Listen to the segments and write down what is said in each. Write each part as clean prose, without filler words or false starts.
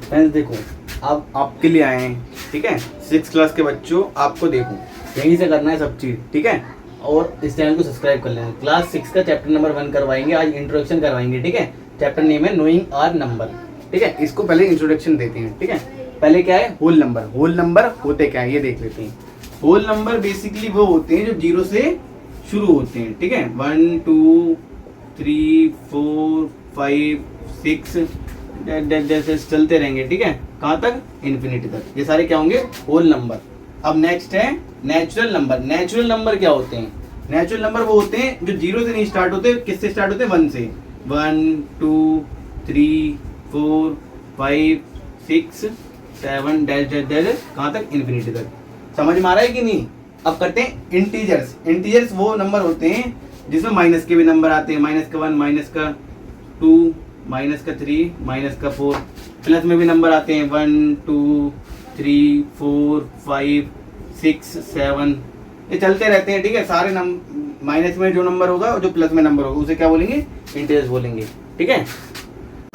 Friends देखो, अब आपके लिए आए हैं, ठीक है, 6 क्लास के बच्चों, आपको देखो यहीं से करना है सब चीज़, ठीक है। और इस चैनल को सब्सक्राइब कर लेना। क्लास 6 का चैप्टर नंबर 1 करवाएंगे आज, इंट्रोडक्शन करवाएंगे, ठीक है। चैप्टर नेम है नोइंग आर नंबर, ठीक है। इसको पहले इंट्रोडक्शन देते हैं, ठीक है। पहले क्या है, होल नंबर। होल नंबर होते क्या है ये देख लेते हैं। होल नंबर बेसिकली वो होते हैं जो 0 से शुरू होते हैं, ठीक है। 1 2 3 4 5 6 जैसे चलते रहेंगे, ठीक है, कहाँ तक, इन्फिनिटी तक। ये सारे क्या होंगे, होल नंबर। अब नेक्स्ट है नेचुरल नंबर। नेचुरल नंबर क्या होते हैं, नेचुरल नंबर वो होते हैं जो 0 से नहीं स्टार्ट होते, किससे स्टार्ट होते हैं, 1 से। 1 2 3 4 5 6 7 डैश डैश डैश कहाँ तक, इन्फिनिटी तक। समझ में आ रहा है कि नहीं। अब करते हैं इंटीजर्स। इंटीजर्स वो नंबर होते हैं जिसमें माइनस के भी नंबर आते हैं, -1 -2 -3 -4। प्लस में भी नंबर आते हैं 1 2 3 4 5 6 7, ये चलते रहते हैं, ठीक है। सारे माइनस में जो नंबर होगा, जो प्लस में नंबर होगा, उसे क्या बोलेंगे, इंटीजर्स बोलेंगे, ठीक है।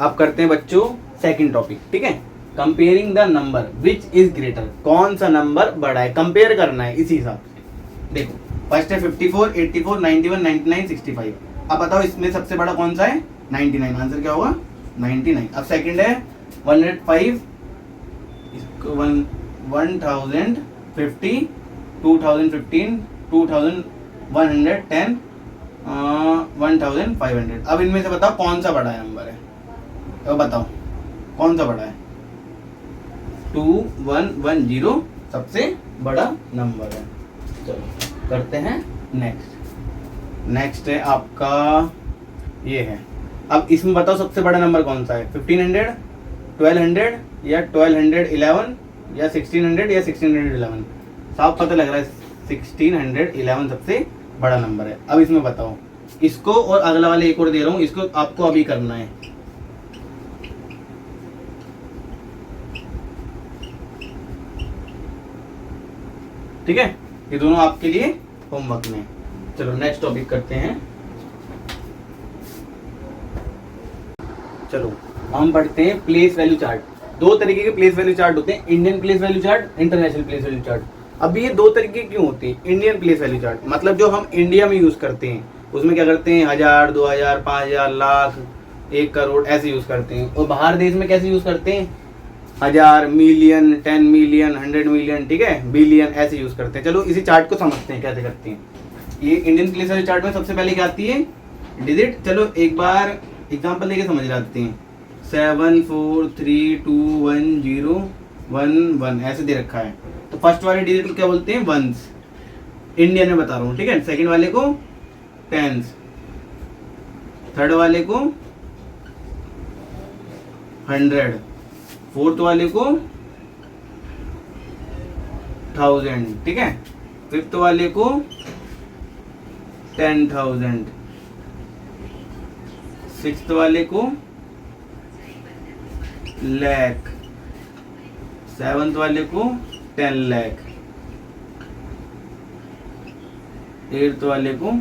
अब करते हैं बच्चों सेकंड टॉपिक, ठीक है। Comparing the number which is greater, कौन सा नंबर बड़ा है, कंपेयर करना है इसी हिसाब से। देखो फर्स्ट है 54 84 91 99 65। अब बताओ इसमें सबसे बड़ा कौन सा है, 99। आंसर क्या होगा, 99। अब सेकंड है 105, इसको 1050 2015 2110 1500। अब इनमें से बताओ कौन सा बड़ा नंबर है, अब बताओ कौन सा बड़ा है। 2110 सबसे बड़ा नंबर है। चलो करते हैं नेक्स्ट। नेक्स्ट है आपका ये है। अब इसमें बताओ सबसे बड़ा नंबर कौन सा है, 1500 1200 या 1211 या 1600 या 1611। साफ पता लग रहा है 1611 सबसे बड़ा नंबर है। अब इसमें बताओ इसको, और अगला वाले एक और दे रहा हूं, इसको आपको अभी करना है। ठीक है, ये दोनों आपके लिए होमवर्क में। चलो नेक्स्ट टॉपिक करते हैं। चलो हम पढ़ते हैं प्लेस वैल्यू चार्ट। दो तरीके के प्लेस वैल्यू चार्ट होते हैं, Indian place value chart, international place value chart. अब ये दो तरीके क्यों होते हैं, इंडियन प्लेस वैल्यू चार्ट मतलब जो हम इंडिया में यूज करते हैं, उसमें क्या करते हैं 1000 2000 5000 लाख 1 करोड़ ऐसे यूज करते हैं। और बाहर देश में कैसे यूज करते हैं, 1000 मिलियन 10 मिलियन 100 मिलियन, ठीक है, बिलियन ऐसे यूज करते हैं। चलो इसी चार्ट को समझते हैं कैसे करते हैं। ये इंडियन प्लेस वैल्यू चार्ट में सबसे पहले क्या आती है, डिजिट। चलो एक बार एग्जांपल लेके समझ लाते हैं। 7 4 3 2 1 0 1 1 ऐसे दे रखा है। तो फर्स्ट वाले डिजिट को क्या बोलते हैं, वंस, इंडियन में बता रहा हूँ, ठीक है। सेकंड वाले को टेंस, थर्ड वाले को 100, फोर्थ वाले को 1000, ठीक है। फिफ्थ वाले को 10,000, सिक्स्थ वाले को लाख, सेवंथ वाले को 10 लाख, एट्थ वाले को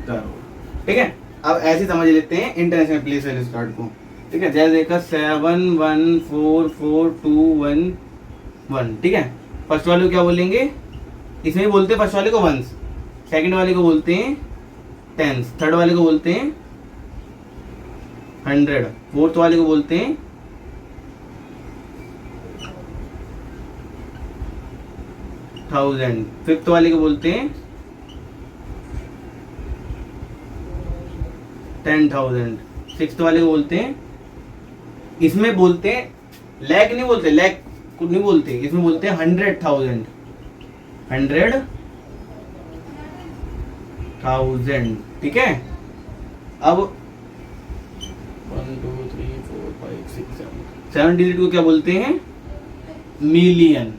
करोड़, ठीक है। अब ऐसे समझ लेते हैं इंटरनेशनल प्लेस वैल्यू चार्ट को, ठीक है। जैसे देखा 7 1 4 4 2 1 1, ठीक है। फर्स्ट वाले को क्या बोलेंगे, इसमें बोलते हैं फर्स्ट वाले को वंस, सेकंड वाले को बोलते हैं टेंस, थर्ड वाले को बोलते हैं 100, फोर्थ वाले को बोलते हैं 1000, फिफ्थ वाले को बोलते हैं 10,000, सिक्स्थ वाले को बोलते हैं, इसमें बोलते हैं लैख नहीं बोलते, लैख को नहीं बोलते, इसमें बोलते हैं 100,000, 100,000, ठीक है। अब 1 2 3 4 5 6 7 डिजिट को क्या बोलते हैं, मिलियन,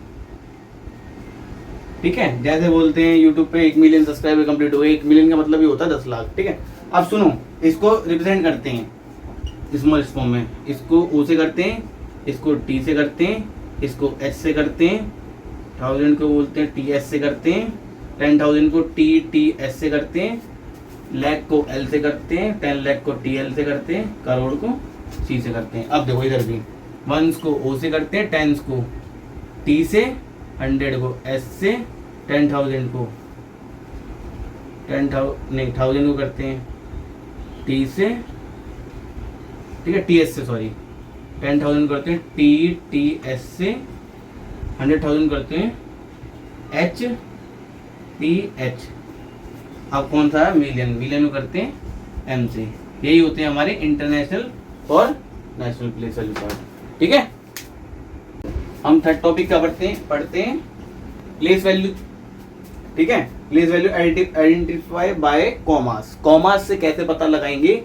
ठीक है। जैसे बोलते हैं यूट्यूब पे 1 मिलियन सब्सक्राइबर कंप्लीट हो गए, 1 मिलियन का मतलब ये होता है 10 लाख, ठीक है। अब सुनो, इसको रिप्रेजेंट करते हैं स्मॉल फॉर्म में, इसको ओ से करते हैं, इसको टी से करते हैं, इसको एच से करते हैं, 1000 को बोलते हैं टी एस से करते हैं, 10,000 को टी एस से करते हैं, लाख को एल से करते हैं, 10 लाख को टी एल से करते हैं, करोड़ को सी से करते हैं। अब देखो इधर भी वंस को ओ से करते हैं, टेंस को टी से, 100 को एस से, 10,000 को 10,000 को करते हैं टी से, ठीक है, टी एस से, सॉरी 10,000 करते हैं टी एस से, 100,000 करते हैं एच टी एच। अब कौन सा है मिलियन को करते हैं एम से। यही होते हैं हमारे इंटरनेशनल और नेशनल प्लेस वैल्यू चार्ट, ठीक है। हम थर्ड टॉपिक का पढ़ते हैं प्लेस वैल्यू, ठीक है। Place value identify bye commas. Commas से कैसे पता लगाएंगे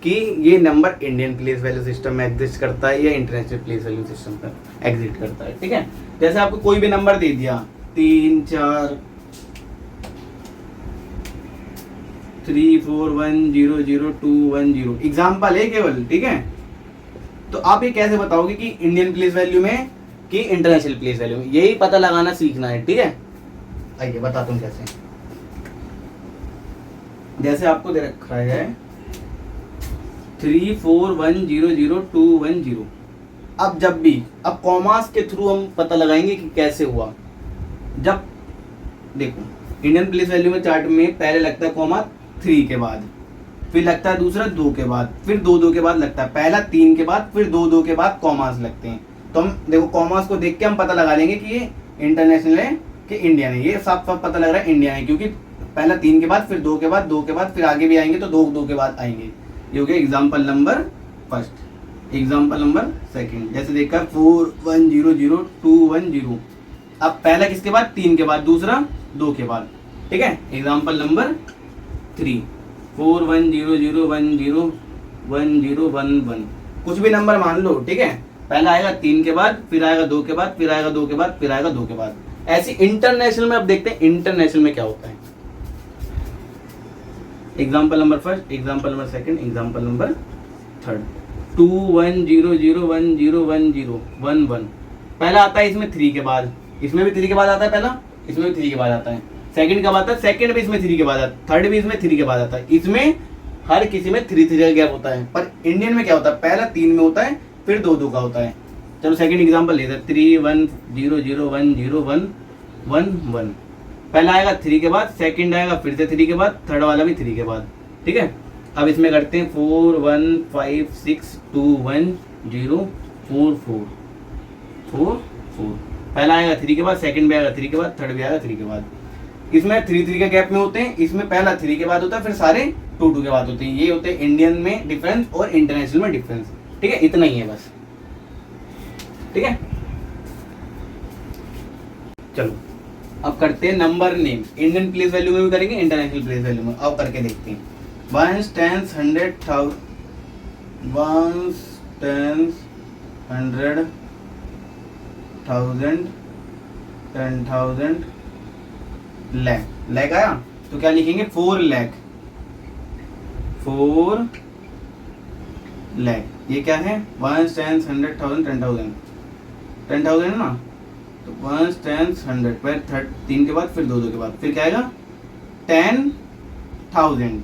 कि ये number Indian place value system में एग्जिस्ट करता है या इंटरनेशनल प्लेस वैल्यू सिस्टम पर एग्जिस्ट करता है, ठीक है। जैसे आपको कोई भी नंबर दे दिया 3 4 3 4 1 0 0 2 1 0, एग्जाम्पल है केवल, ठीक है। तो आप ये कैसे बताओगे कि इंडियन प्लेस वैल्यू में कि इंटरनेशनल प्लेस वैल्यू में, यही पता लगाना सीखना है, ठीक है। आइए बताता हूँ कैसे। जैसे आपको दे रखा है 3 4 1 0 0 2 1 0। अब जब भी अब कॉमास के थ्रू हम पता लगाएंगे कि कैसे हुआ। जब देखो इंडियन प्लेस वैल्यू में चार्ट में पहले लगता है कॉमा 3 के बाद, फिर लगता है दूसरा 2 के बाद, फिर 2 2 के बाद लगता है पहला 3 के बाद, फिर 2 2 के बाद कॉमास लगते हैं। तो हम देखो कॉमास को देख के हम पता लगा लेंगे कि ये इंटरनेशनल है कि इंडियन है। ये साफ साफ पता लग रहा है इंडियन है, क्योंकि पहला 3 के बाद, फिर 2 के बाद, 2 के बाद, फिर आगे भी आएंगे तो 2 2 के बाद आएंगे। ये हो गया example number first. Example number second, जैसे देखा 4 1 0 0 2 1 0। अब पहला किसके बाद, 3 के बाद, दूसरा 2 के बाद, ठीक है। Example number 3 4 1 0 0 1 0 1 0 1 1। कुछ भी नंबर मान लो, ठीक है। पहला आएगा 3 के बाद, फिर आएगा 2 के बाद, फिर आएगा 2 के बाद, फिर आएगा 2 के बाद। ऐसी इंटरनेशनल में अब देखते हैं इंटरनेशनल में क्या होता है। Example number first, example number second, example number third. 2 1 0 0 1 0 1 0 1 1। पहला आता है इसमें 3 के बाद, इसमें भी 3 के बाद आता है पहला, इसमें भी 3 के बाद आता है। सेकंड कब आता है, सेकंड भी इसमें 3 के बाद आता है, थर्ड भी इसमें 3 के बाद आता है। इसमें हर किसी में 3 3 का गैप होता है। पर इंडियन में क्या होता है, पहला 3 में होता है, फिर 2 2 का होता है। चलो सेकंड एग्जांपल लेते हैं 3 1 0 0 1 0 1 1 1। पहला आएगा 3 के बाद, सेकंड आएगा फिर से 3 के बाद, थर्ड वाला भी 3 के बाद, ठीक है। अब इसमें करते हैं 4 1 5 6 2 1 0 4 4 4 4। पहला आएगा 3 के बाद, सेकंड भी आएगा 3 के बाद, थर्ड भी आएगा 3 के बाद। इसमें 3 3 के गैप में होते हैं। इसमें पहला 3 के बाद होता है, फिर सारे 2 2 के बाद होते हैं। ये होते हैं इंडियन में डिफरेंस और इंटरनेशनल में डिफरेंस, ठीक है। इतना ही है बस, ठीक है। चलो अब करते हैं number name. Indian place value में भी करेंगे, इंटरनेशनल प्लेस वैल्यू में। अब करके देखते हैं। 1 10 100 1 10 100 1000 10,000 लैख आया तो क्या लिखेंगे, 4 लाख 4 लाख। ये क्या है, 1 10 100 1000 10,000 10,000 है ना। तो 1 10 100 पर 3 के बाद, फिर 2 2 के बाद, फिर क्या आएगा 10,000।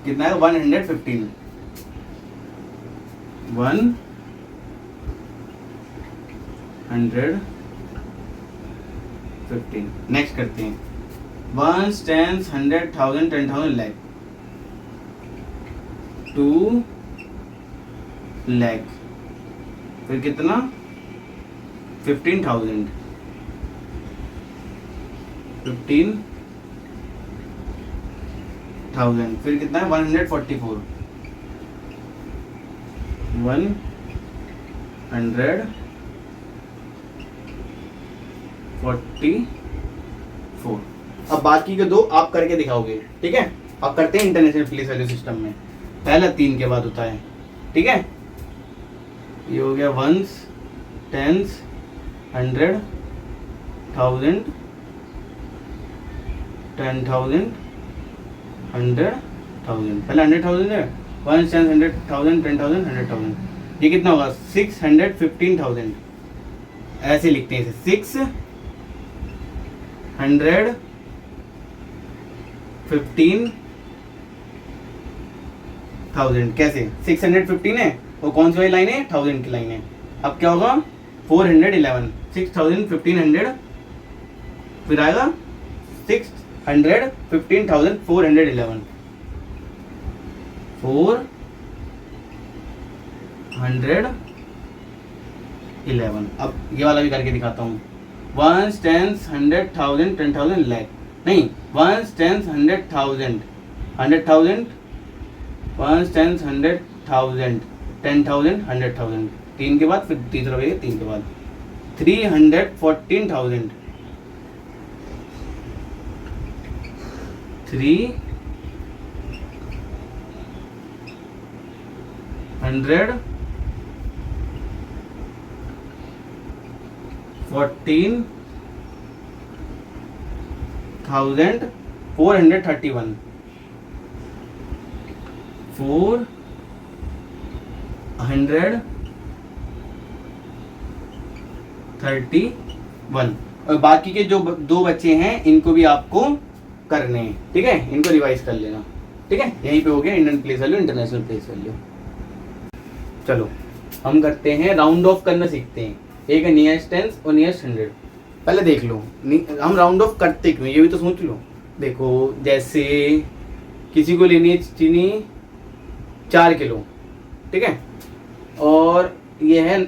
कितना है, 115 115। नेक्स्ट करते हैं 1 10 100 1000 10,000 लाख 2 लाख, फिर कितना 15,000 15,000, फिर कितना है 144 144। अब बाकी के दो आप करके दिखाओगे, ठीक है। अब करते हैं इंटरनेशनल प्लेस वैल्यू सिस्टम में। पहला 3 के बाद होता है, ठीक है। ये हो गया 1 10 100 1000 10,000 100,000। पहले 100,000 है, 1 10 100,000 10,000 100,000। ये कितना होगा 615,000। ऐसे लिखते हैं इसे 615,000 15,000 कैसे 615 है वो कौन सी वाली लाइन है 1000 की लाइन है। अब क्या होगा 411 6,000 1500 फिर आएगा 600 15,411 411। अब ये वाला भी करके दिखाता हूँ। 1 10 100,000 10,000 लाख नहीं 1 10 100,000 100,000 1 10 100,000 10,000 100,000 तीन के बाद फिर तीसरा भैया तीन के बाद 314,000 314,431 431 और बाकी के जो दो बच्चे हैं इनको भी आपको करने हैं, ठीक है, इनको रिवाइज कर लेना, ठीक है। यहीं पे हो गया Indian place value international place value. चलो हम करते हैं राउंड ऑफ करना सीखते हैं। एक है नियरेस्ट टेंस और नियरेस्ट 100। पहले देख लो हम राउंड ऑफ करते क्यों, ये भी तो सोच लो। देखो जैसे किसी को लेनी है चीनी 4 किलो, ठीक है, और ये है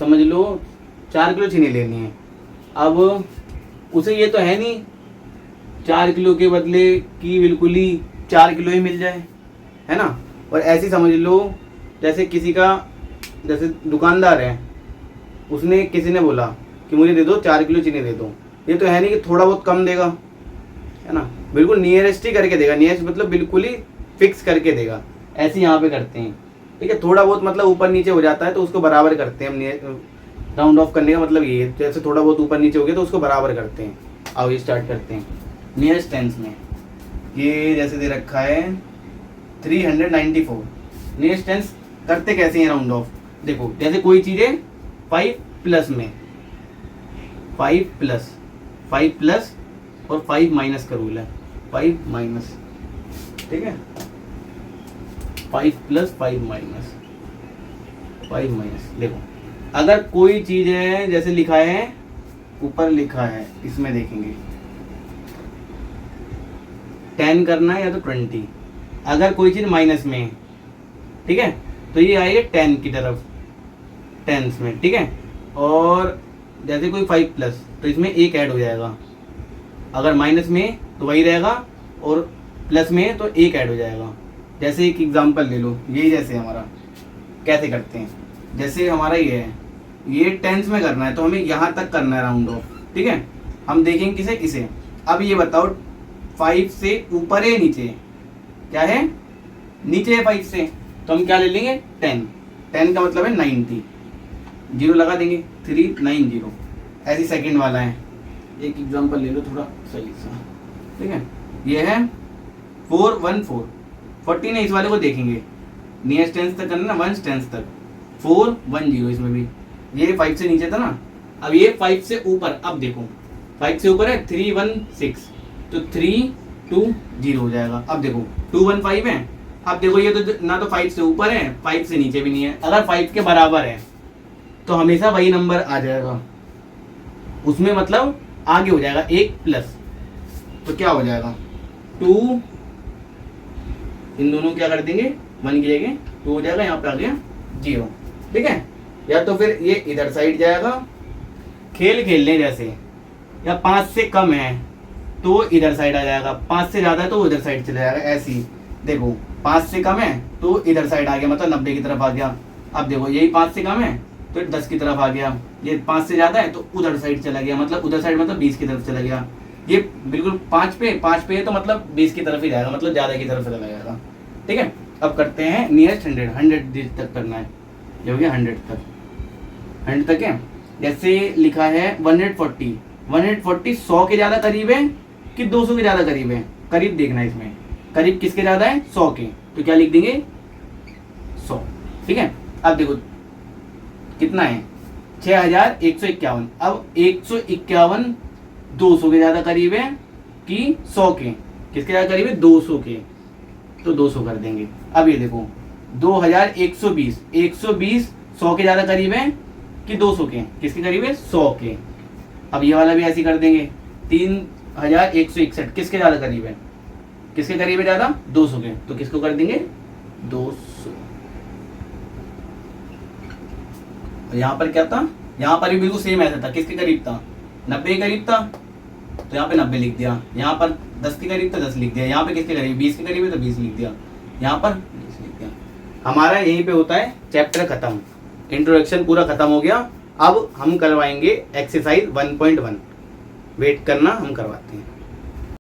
समझ लो 4 किलो चीनी लेनी है। अब उसे ये तो है नहीं 4 किलो के बदले की बिल्कुल ही 4 किलो ही मिल जाए, है ना। और ऐसे समझ लो जैसे किसी का जैसे दुकानदार है, उसने किसी ने बोला कि मुझे दे दो 4 किलो चीनी दे दो, ये तो है नहीं कि थोड़ा बहुत कम देगा, है ना, बिल्कुल नियरेस्ट ही करके देगा। नियरेस्ट मतलब बिल्कुल ही फिक्स करके देगा। ऐसे यहाँ पे करते हैं, ठीक है। थोड़ा बहुत मतलब ऊपर नीचे हो जाता है तो उसको बराबर करते हैं हम। राउंड ऑफ करने का मतलब ये है, जैसे थोड़ा बहुत ऊपर नीचे हो गया तो उसको बराबर करते हैं। आओ ये स्टार्ट करते हैं नियरेस्ट टेंस में। ये जैसे दे रखा है 394। नियरेस्ट टेंस करते कैसे हैं राउंड ऑफ, देखो जैसे कोई चीज़ है 5 प्लस में 5 प्लस और 5 माइनस का रूल है, 5 माइनस, ठीक है, 5 प्लस 5 माइनस 5 माइनस। देखो अगर कोई चीज़ है जैसे लिखा है ऊपर लिखा है, इसमें देखेंगे 10 करना है या तो 20। अगर कोई चीज़ माइनस में है, ठीक है, तो ये आएगा 10 की तरफ, टेंस में, ठीक है। और जैसे कोई 5 प्लस तो इसमें 1 ऐड हो जाएगा। अगर माइनस में तो वही रहेगा और प्लस में तो 1 ऐड हो जाएगा। जैसे एक एग्जांपल ले लो, ये जैसे हमारा कैसे करते हैं, जैसे हमारा ये है, ये टेंस में करना है तो हमें यहाँ तक करना है राउंड ऑफ, ठीक है। हम देखेंगे किसे इसे। अब ये बताओ 5 से ऊपर है नीचे, क्या है नीचे है 5 से, तो हम क्या ले लेंगे 10। 10 का मतलब है 90, जीरो लगा देंगे 390। ऐसी सेकंड वाला है, एक एग्जांपल ले लो थोड़ा सही सा, ठीक है। ये है 414 14 है, इस वाले को देखेंगे नियरेस्ट टेंस तक करना, 1 टेंस तक 410। इसमें भी ये 5 से नीचे था ना, अब ये 5 से ऊपर। अब देखो 5 से ऊपर है 316 तो 320 हो जाएगा। अब देखो 215 है। अब देखो ये तो ना तो 5 से ऊपर है 5 से नीचे भी नहीं है। अगर 5 के बराबर है तो हमेशा वही नंबर आ जाएगा, उसमें मतलब आगे हो जाएगा 1 प्लस, तो क्या हो जाएगा 2, इन दोनों क्या कर देंगे 1 की जगह 2 हो जाएगा, यहाँ पे आ गया 0, ठीक है। या तो फिर ये इधर साइड जाएगा, खेल लें जैसे, या 5 से कम है तो इधर साइड आ जाएगा, 5 से ज्यादा है तो उधर साइड चला जाएगा। ऐसे ही देखो 5 से कम है तो इधर साइड आ गया, मतलब 90 की तरफ आ गया। अब देखो यही 5 से कम है तो 10 की तरफ आ गया, ये 5 से ज्यादा है तो उधर साइड चला गया, मतलब उधर साइड मतलब 20 की तरफ चला गया। ये बिल्कुल 5 पे है तो मतलब 20 की तरफ ही जाएगा, मतलब ज्यादा की तरफ चला जाएगा, ठीक है। अब करते हैं नियरेस्ट 100 तक करना है, ये हो गया 100 तक है। जैसे लिखा है 140 100 के ज्यादा करीब है कि 200 के ज्यादा करीब है, करीब देखना है इसमें, करीब किसके ज्यादा है 100 के, तो क्या लिख देंगे 100, ठीक है। अब देखो कितना है 6151। अब 151 200 के ज्यादा करीब है कि 100 के, किसके ज़्यादा करीब है, 200 के, तो 200 कर देंगे। अब ये देखो 2120, 120 100 के ज़्यादा करीब है कि 200 के, किसके करीब है, 100 के। अब ये वाला भी ऐसे ही कर देंगे, 3161 किसके ज़्यादा करीब है, किसके करीब है ज़्यादा, 200 के, तो किसको कर देंगे 200। यहाँ पर क्या था, यहाँ पर भी बिल्कुल सेम ऐसा था, किसके करीब था, 90 के करीब था, तो यहाँ पे 90 लिख दिया। यहाँ पर 10 के करीब था, 10 लिख दिया। यहाँ पे किसके करीब, 20 के करीब है, तो 20 लिख दिया। यहाँ पर 20 लिख दिया। हमारा यहीं पे होता है चैप्टर खत्म, इंट्रोडक्शन पूरा खत्म हो गया। अब हम करवाएंगे एक्सरसाइज 1.1, वेट करना, हम करवाते हैं।